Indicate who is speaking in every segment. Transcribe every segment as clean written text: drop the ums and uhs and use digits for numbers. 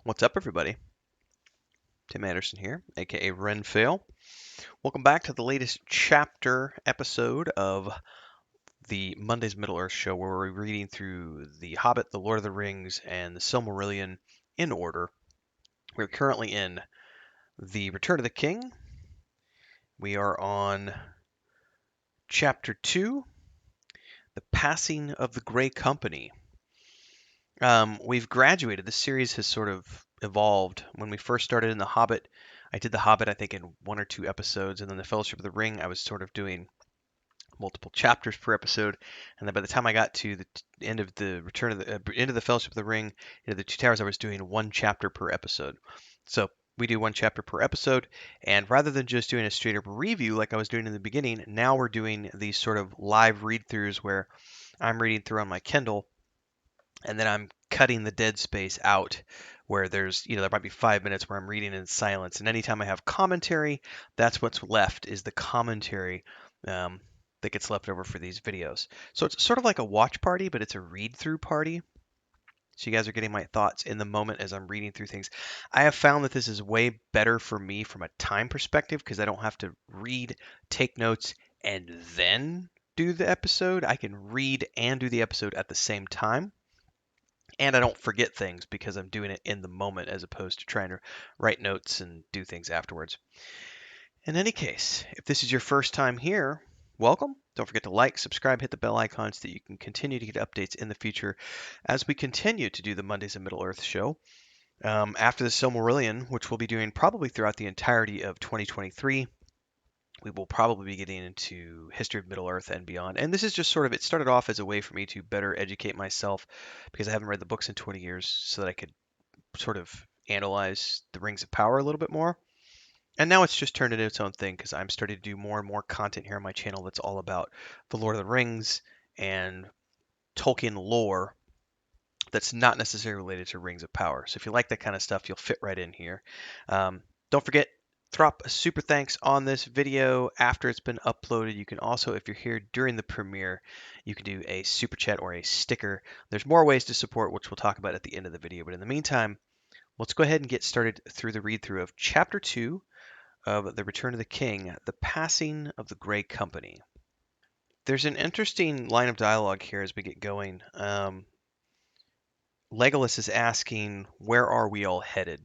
Speaker 1: What's up, everybody? Tim Anderson here, aka Renfail. Welcome back to the latest chapter episode of the Monday's Middle Earth show, where we're reading through The Hobbit, The Lord of the Rings, and The Silmarillion in order. We're currently in The Return of the King. We are on chapter 2, The Passing of the Grey Company. We've graduated. This series has sort of evolved. When we first started in The Hobbit, I did The Hobbit, I think, in one or two episodes, and then The Fellowship of the Ring, I was sort of doing multiple chapters per episode. And then by the time I got to the end of the end of the Fellowship of the Ring, the Two Towers, I was doing one chapter per episode. So we do one chapter per episode, and rather than just doing a straight up review like I was doing in the beginning, now we're doing these sort of live read throughs where I'm reading through on my Kindle and then I'm cutting the dead space out where there might be 5 minutes where I'm reading in silence. And anytime I have commentary, that's what's left is the commentary um, that gets left over for these videos. So it's sort of like a watch party, but it's a read through party. So you guys are getting my thoughts in the moment as I'm reading through things. I have found that this is way better for me from a time perspective because I don't have to read, take notes, and then do the episode. I can read and do the episode at the same time, and I don't forget things because I'm doing it in the moment as opposed to trying to write notes and do things afterwards. In any case, if this is your first time here, welcome. Don't forget to like, subscribe, hit the bell icon so that you can continue to get updates in the future as we continue to do the Mondays of Middle Earth show. After the Silmarillion, which we'll be doing probably throughout the entirety of 2023, we will probably be getting into history of Middle Earth and beyond. And this is just sort of, it started off as a way for me to better educate myself because I haven't read the books in 20 years so that I could sort of analyze the Rings of Power a little bit more. And now it's just turned into its own thing because I'm starting to do more and more content here on my channel that's all about the Lord of the Rings and Tolkien lore that's not necessarily related to Rings of Power. So if you like that kind of stuff, you'll fit right in here. Don't forget, drop a super thanks on this video after it's been uploaded. You can also, if you're here during the premiere, you can do a super chat or a sticker. There's more ways to support, which we'll talk about at the end of the video. But in the meantime, let's go ahead and get started through the read through of Chapter 2 of The Return of the King, The Passing of the Grey Company. There's an interesting line of dialogue here as we get going. Legolas is asking, "Where are we all headed?"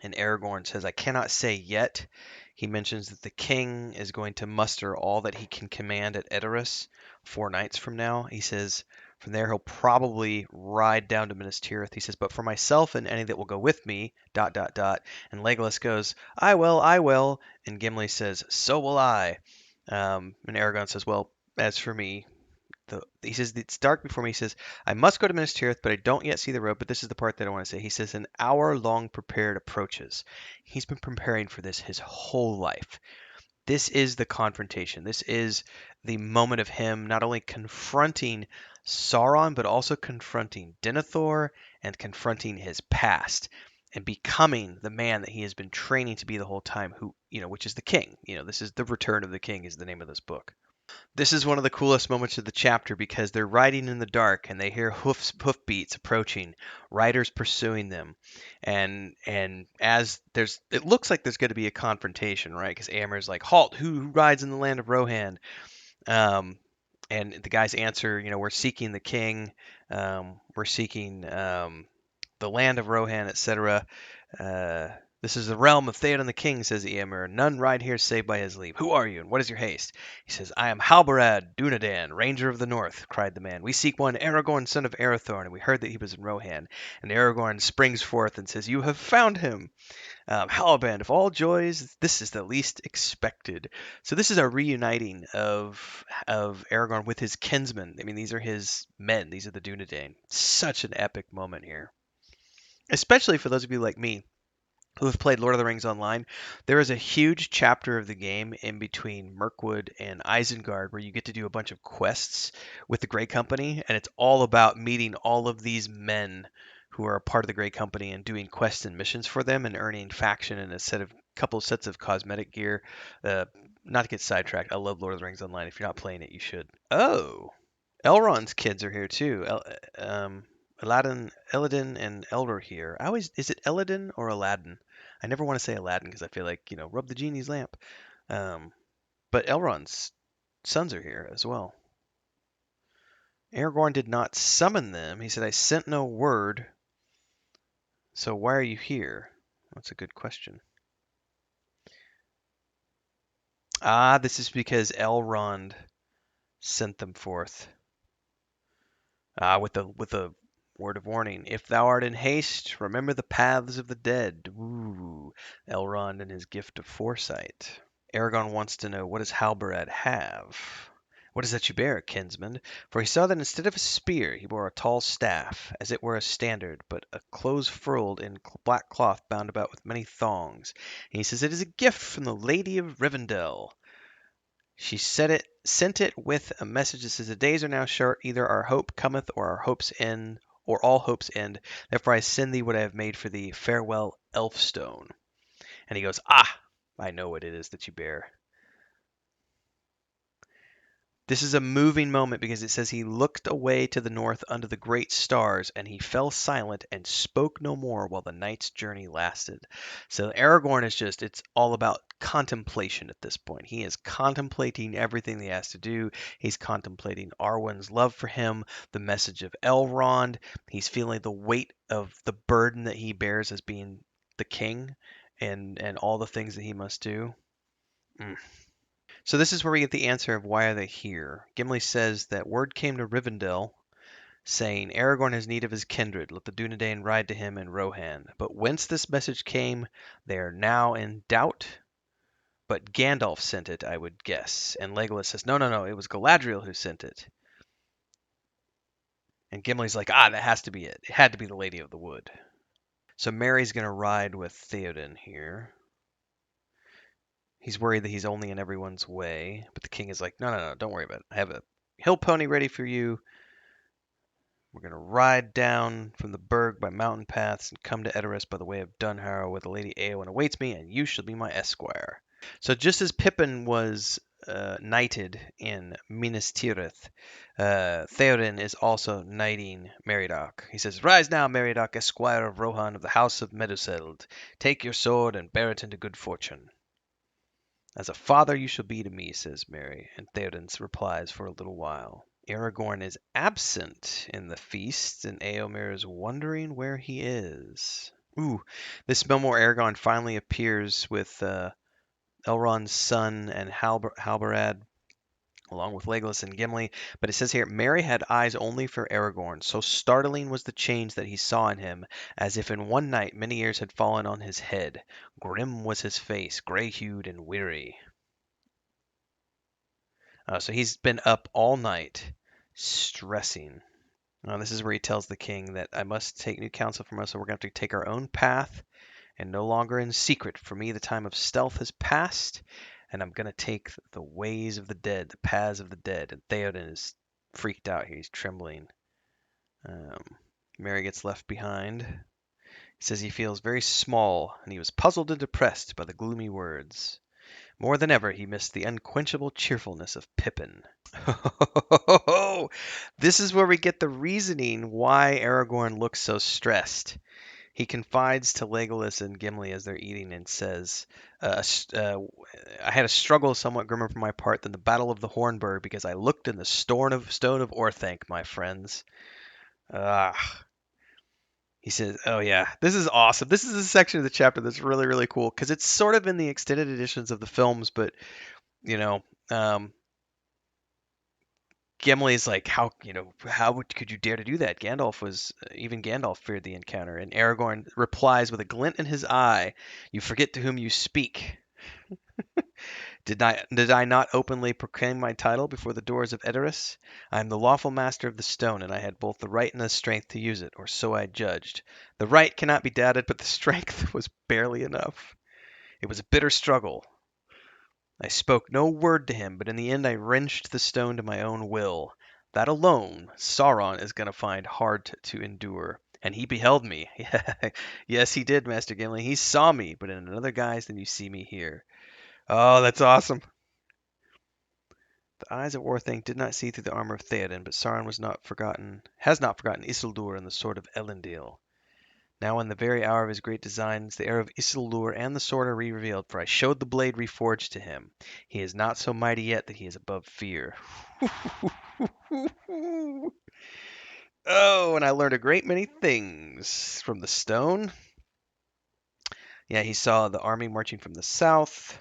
Speaker 1: And Aragorn says, "I cannot say yet." He mentions that the king is going to muster all that he can command at Edoras 4 nights from now. He says from there he'll probably ride down to Minas Tirith. He says, "But for myself and any that will go with me, dot, dot, dot." And Legolas goes, "I will, I will." And Gimli says, "So will I." And Aragorn says, "Well, as for me," he says it's dark before me. He says, "I must go to Minas Tirith, but I don't yet see the road." But this is the part that I want to say. He says, "An hour long prepared approaches." He's been preparing for this his whole life. This is the confrontation. This is the moment of him not only confronting Sauron, but also confronting Denethor and confronting his past and becoming the man that he has been training to be the whole time, which is the king. This is the Return of the King is the name of this book. This is one of the coolest moments of the chapter because they're riding in the dark and they hear hoofbeats approaching, riders pursuing them, and as it looks like there's going to be a confrontation, right? Because Amir's like, "Halt! Who rides in the land of Rohan?" Um, and the guys answer, "We're seeking the king, we're seeking the land of Rohan, etc." Uh, this is the realm of Theoden the king, says Eomer. "None ride here save by his leave. Who are you, and what is your haste?" He says, "I am Halbarad Dúnedain, ranger of the north," cried the man. "We seek one Aragorn, son of Arathorn, and we heard that he was in Rohan." And Aragorn springs forth and says, "You have found him. Halbarad, of all joys, this is the least expected." So this is a reuniting of Aragorn with his kinsmen. I mean, these are his men. These are the Dúnedain. Such an epic moment here, especially for those of you like me who have played Lord of the Rings Online. There is a huge chapter of the game in between Mirkwood and Isengard where you get to do a bunch of quests with the Grey Company, and it's all about meeting all of these men who are a part of the Grey Company and doing quests and missions for them and earning faction and couple of sets of cosmetic gear. Not to get sidetracked, I love Lord of the Rings Online. If you're not playing it, you should. Oh, Elrond's kids are here too. Eladin, and Elder here. Is it Eladin or Aladdin? I never want to say Aladdin because I feel like, rub the genie's lamp. Um, but Elrond's sons are here as well. Aragorn did not summon them. He said, I sent no word. So why are you here? That's a good question. Ah, this is because Elrond sent them forth. Ah, with a word of warning. If thou art in haste, remember the paths of the dead. Ooh, Elrond and his gift of foresight. Aragorn wants to know, what does Halbarad have? What is that you bear, kinsman? For he saw that instead of a spear, he bore a tall staff, as it were a standard, but a close furled in black cloth bound about with many thongs. And he says, it is a gift from the Lady of Rivendell. She sent it with a message that says, the days are now short, either our hope cometh or our hopes end, or all hopes end. Therefore I send thee what I have made for thee. Farewell, Elfstone. And he goes, ah, I know what it is that you bear. This is a moving moment because it says he looked away to the north under the great stars, and he fell silent and spoke no more while the night's journey lasted. So Aragorn is it's all about contemplation at this point. He is contemplating everything he has to do. He's contemplating Arwen's love for him, the message of Elrond. He's feeling the weight of the burden that he bears as being the king and all the things that he must do. Mm. So this is where we get the answer of why are they here. Gimli says that word came to Rivendell, saying, Aragorn has need of his kindred. Let the Dúnedain ride to him in Rohan. But whence this message came, they are now in doubt. But Gandalf sent it, I would guess. And Legolas says, no, no, no, it was Galadriel who sent it. And Gimli's like, that has to be it. It had to be the Lady of the Wood. So Merry's going to ride with Theoden here. He's worried that he's only in everyone's way. But the king is like, no, no, no, don't worry about it. I have a hill pony ready for you. We're going to ride down from the burg by mountain paths and come to Edoras by the way of Dunharrow, where the Lady Eowyn awaits me, and you shall be my esquire. So just as Pippin was knighted in Minas Tirith, Theoden is also knighting Meriadoc. He says, rise now, Meriadoc, esquire of Rohan of the house of Meduseld. Take your sword and bear it into good fortune. As a father you shall be to me, says Merry, and Theoden replies for a little while. Aragorn is absent in the feast, and Eomer is wondering where he is. Ooh, this moment where Aragorn finally appears with Elrond's son and Halbarad, along with Legolas and Gimli. But it says here, Merry had eyes only for Aragorn. So startling was the change that he saw in him, as if in one night many years had fallen on his head. Grim was his face, gray-hued and weary. So he's been up all night, stressing. This is where he tells the king that I must take new counsel from us, so we're going to have to take our own path and no longer in secret. For me, the time of stealth has passed, and I'm going to take the ways of the dead, the paths of the dead. And Theoden is freaked out here. He's trembling. Merry gets left behind. He says he feels very small, and he was puzzled and depressed by the gloomy words. More than ever, he missed the unquenchable cheerfulness of Pippin. This is where we get the reasoning why Aragorn looks so stressed. He confides to Legolas and Gimli as they're eating and says, I had a struggle somewhat grimmer for my part than the Battle of the Hornburg because I looked in the stone of Orthanc, my friends. He says, oh yeah, this is awesome. This is a section of the chapter that's really, really cool because it's sort of in the extended editions of the films, but, Gimli's like, could you dare to do that? Even Gandalf feared the encounter. And Aragorn replies with a glint in his eye, you forget to whom you speak. Did I not openly proclaim my title before the doors of Edoras? I am the lawful master of the stone, and I had both the right and the strength to use it, or so I judged. The right cannot be doubted, but the strength was barely enough. It was a bitter struggle. I spoke no word to him, but in the end I wrenched the stone to my own will. That alone Sauron is going to find hard to endure. And he beheld me. Yes, he did, Master Gimli. He saw me, but in another guise than you see me here. Oh, that's awesome. The eyes of Orthanc did not see through the armor of Theoden, but Sauron has not forgotten Isildur and the sword of Elendil. Now in the very hour of his great designs, the heir of Isildur and the sword are re-revealed, for I showed the blade reforged to him. He is not so mighty yet that he is above fear. Oh, and I learned a great many things from the stone. Yeah, he saw the army marching from the south.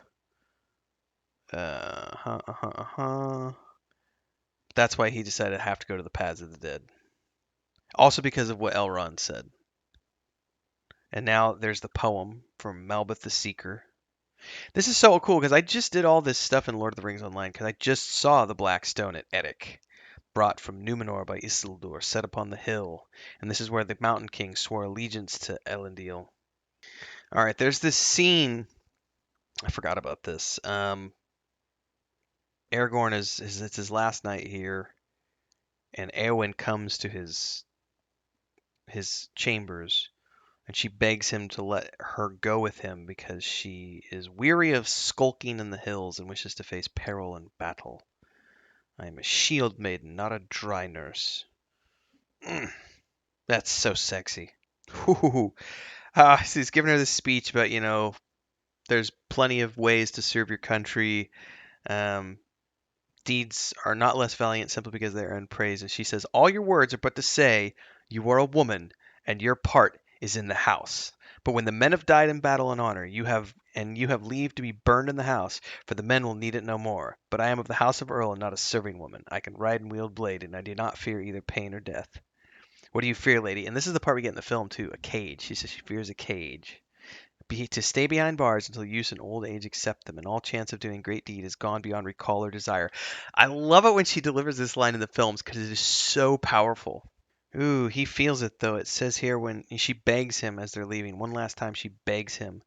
Speaker 1: That's why he decided to have to go to the Paths of the Dead. Also because of what Elrond said. And now there's the poem from Malbeth the Seeker. This is so cool because I just did all this stuff in Lord of the Rings Online because I just saw the Black Stone at Eddic, brought from Numenor by Isildur, set upon the hill. And this is where the Mountain King swore allegiance to Elendil. All right, there's this scene. I forgot about this. Aragorn it's his last night here, and Éowyn comes to his chambers, and she begs him to let her go with him because she is weary of skulking in the hills and wishes to face peril and battle. I am a shield maiden, not a dry nurse. That's so sexy. So he's giving her this speech about, there's plenty of ways to serve your country. Um, Deeds are not less valiant simply because they earn praise. And she says, all your words are but to say, you are a woman, and your part is in the house. But when the men have died in battle and honor, you have leave to be burned in the house, for the men will need it no more. But I am of the house of Earl and not a serving woman. I can ride and wield blade, and I do not fear either pain or death. What do you fear, lady? And this is the part we get in the film too, a cage. She says she fears a cage. To stay behind bars until use and old age accept them, and all chance of doing great deed is gone beyond recall or desire. I love it when she delivers this line in the films because it is so powerful. Ooh, he feels it though. It says here when she begs him as they're leaving, one last time she begs him.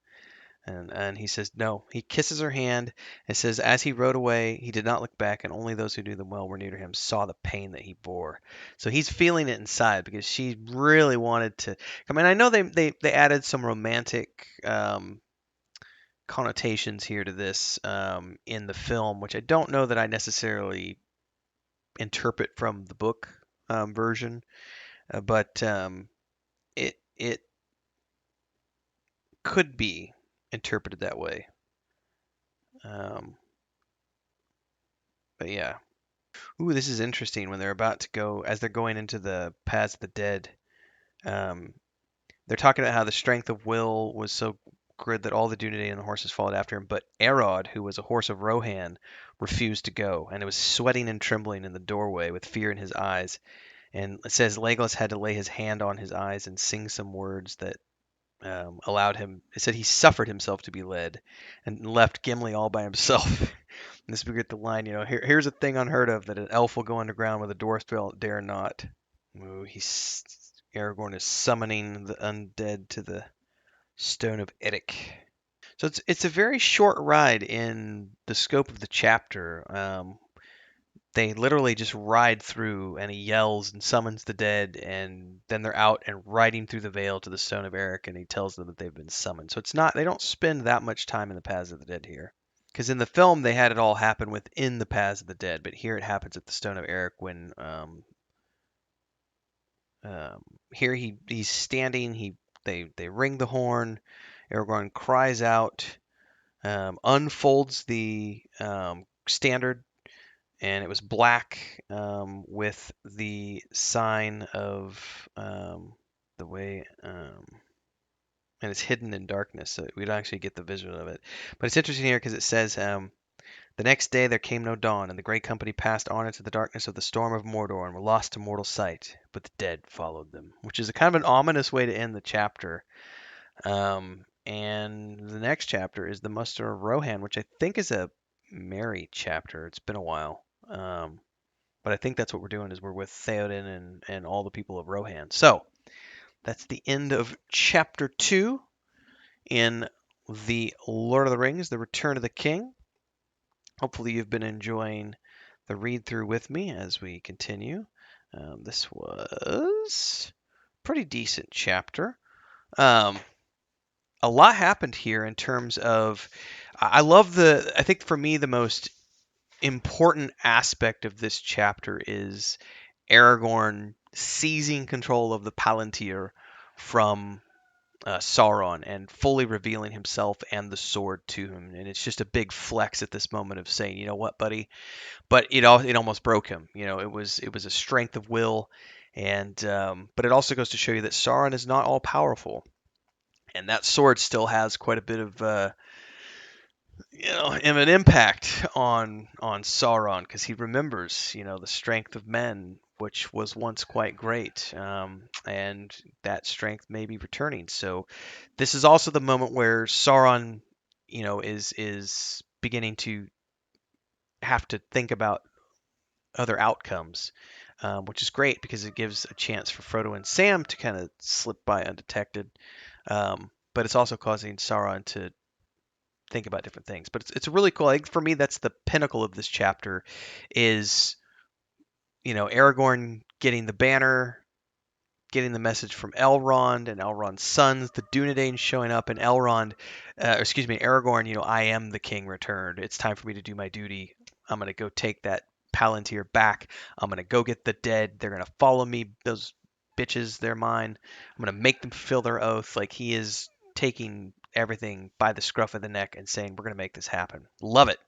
Speaker 1: And he says no. He kisses her hand and says, as he rode away, he did not look back, and only those who knew them well were near to him saw the pain that he bore. So he's feeling it inside because she really wanted to. I mean, I know they added some romantic connotations here to this in the film, which I don't know that I necessarily interpret from the book version, but it could be interpreted that way. Um, but yeah. Ooh, this is interesting. When they're about to go, as they're going into the Paths of the Dead, um, they're talking about how the strength of will was so good that all the Dúnedain and the horses followed after him. But Arod, who was a horse of Rohan, refused to go, and it was sweating and trembling in the doorway with fear in his eyes. And it says Legolas had to lay his hand on his eyes and sing some words that allowed him. It said he suffered himself to be led, and left Gimli all by himself. And this we get the line, here's a thing unheard of that an elf will go underground with a dwarf dare not. Ooh, Aragorn is summoning the undead to the Stone of Eddic. So it's a very short ride in the scope of the chapter. They literally just ride through, and he yells and summons the dead, and then they're out and riding through the Vale to the Stone of Eric, and he tells them that they've been summoned. So they don't spend that much time in the Paths of the Dead here. Because in the film they had it all happen within the Paths of the Dead, but here it happens at the Stone of Eric when here he's standing. They ring the horn. Aragorn cries out, unfolds the standard, and it was black with the sign of the way, and it's hidden in darkness, so we don't actually get the visual of it. But it's interesting here because it says, the next day there came no dawn, and the great company passed on into the darkness of the storm of Mordor and were lost to mortal sight, but the dead followed them, which is a kind of an ominous way to end the chapter. And the next chapter is the Muster of Rohan, which I think is a merry chapter. It's been a while. But I think that's what we're doing is we're with Theoden and all the people of Rohan. So that's the end of chapter 2 in the Lord of the Rings, The Return of the King. Hopefully you've been enjoying the read through with me as we continue. This was a pretty decent chapter. A lot happened here in terms of, I think for me the most important aspect of this chapter is Aragorn seizing control of the Palantir from Sauron and fully revealing himself and the sword to him. And it's just a big flex at this moment of saying, you know what, buddy? But it almost broke him. It was a strength of will, and but it also goes to show you that Sauron is not all powerful, and that sword still has quite a bit of of an impact on Sauron because he remembers the strength of men, which was once quite great, and that strength may be returning. So this is also the moment where Sauron, is beginning to have to think about other outcomes, which is great because it gives a chance for Frodo and Sam to kind of slip by undetected. But it's also causing Sauron to think about different things. But it's really cool. I think for me, that's the pinnacle of this chapter, is Aragorn getting the banner, getting the message from Elrond and Elrond's sons, the Dúnedain showing up, and Aragorn, I am the king returned. It's time for me to do my duty. I'm going to go take that Palantir back. I'm going to go get the dead. They're going to follow me. Those bitches, they're mine. I'm going to make them fulfill their oath. Like, he is taking everything by the scruff of the neck and saying, we're going to make this happen. Love it.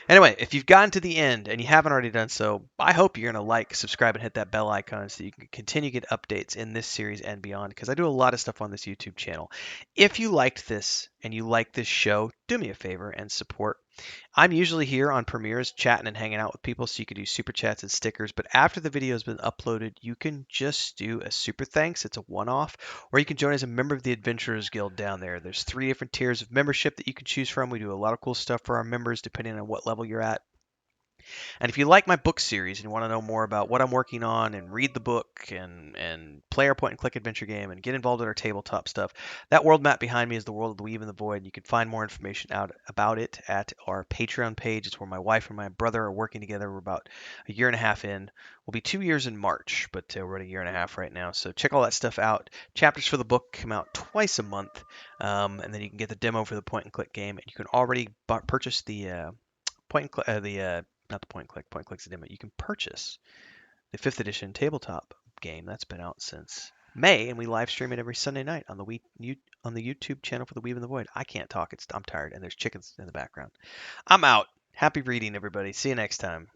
Speaker 1: Anyway, if you've gotten to the end and you haven't already done so, I hope you're going to like, subscribe, and hit that bell icon so you can continue to get updates in this series and beyond, because I do a lot of stuff on this YouTube channel. If you liked this and you like this show, do me a favor and support. I'm usually here on premieres chatting and hanging out with people, so you can do super chats and stickers. But after the video has been uploaded, you can just do a super thanks. It's a one-off, or you can join as a member of the Adventurers Guild down there. There's 3 different tiers of membership that you can choose from. We do a lot of cool stuff for our members depending on what level you're at. And if you like my book series and you want to know more about what I'm working on and read the book and play our point and click adventure game and get involved in our tabletop stuff, that world map behind me is the world of the Weave and the Void. And you can find more information out about it at our Patreon page. It's where my wife and my brother are working together. We're about a year and a half in. We'll be 2 years in March, but we're at a year and a half right now. So check all that stuff out. Chapters for the book come out twice a month, and then you can get the demo for the point and click game. And you can already purchase the point and click, not the point and click. Point and click's the demo. You can purchase the 5th edition tabletop game that's been out since May, and we live stream it every Sunday night on the YouTube channel for the Weave and the Void. I can't talk. I'm tired, and there's chickens in the background. I'm out. Happy reading, everybody. See you next time.